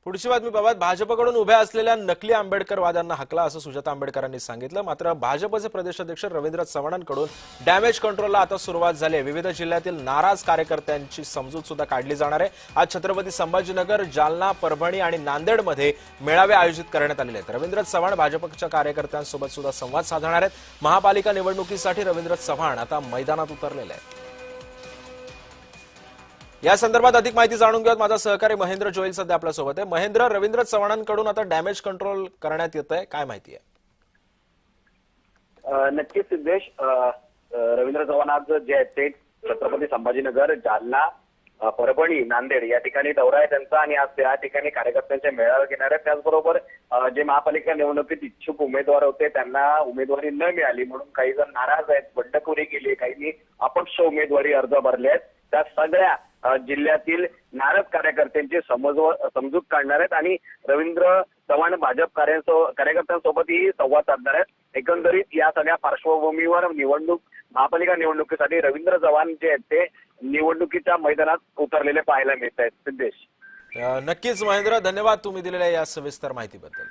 पुढची बातमी बाबत भाजपकडून उभ्या असलेल्या नकली आंबेडकरवाद्यांना हकला असं सुजाता आंबेडकरांनी सांगितलं। मात्र भाजपचे प्रदेशाध्यक्ष रवींद्र चव्हाणांकडून डॅमेज कंट्रोलला आता सुरुवात झाली आहे। विविध जिल्ह्यातील नाराज कार्यकर्त्यांची समजूत सुद्धा काढली जाणार आहे। आज छत्रपती संभाजीनगर, जालना, परभणी आणि नांदेडमध्ये मेळावे आयोजित करण्यात आलेले आहेत। रवींद्र चव्हाण भाजपच्या कार्यकर्त्यांसोबत सुद्धा संवाद साधणार आहेत। महापालिका निवडणुकीसाठी रवींद्र चव्हाण आता मैदानात उतरलेले आहेत। या संदर्भात अधिक माहिती जाणून घेऊयात। माझा सहकारी महेंद्र जोईल सध्या आपल्या सोबत आहे। महेंद्र, रवींद्र चव्हाणांकडून आता डॅमेज कंट्रोल करण्यात येत आहे, काय माहिती आहे? नक्कीच सिद्धेश, रवींद्र चव्हाण आज जे आहेत ते छत्रपती संभाजीनगर, जालना, परभणी, नांदेड या ठिकाणी दौरा आहे त्यांचा आणि आज त्या ठिकाणी कार्यकर्त्यांचे मेळावे घेणार आहेत। त्याचबरोबर जे महापालिका निवडणुकीत इच्छुक उमेदवार होते त्यांना उमेदवारी न मिळाली म्हणून काही जण नाराज आहेत, बंडखोरी केली, काहींनी अपक्ष उमेदवारी अर्ज भरले आहेत। त्या सगळ्या जिल्ह्यातील नाराज कार्यकर्त्यांची समजूत काढणार आहेत आणि रवींद्र चव्हाण भाजप कार्यकर्त्यांसोबतही संवाद साधणार आहेत। एकंदरीत या सगळ्या पार्श्वभूमीवर महापालिका निवडणुकीसाठी रवींद्र चव्हाण जे आहेत ते निवडणुकीच्या मैदानात उतरलेले पाहायला मिळत आहेत। सिद्धेश, नक्कीच महेंद्र, धन्यवाद तुम्ही दिलेल्या या सविस्तर माहितीबद्दल।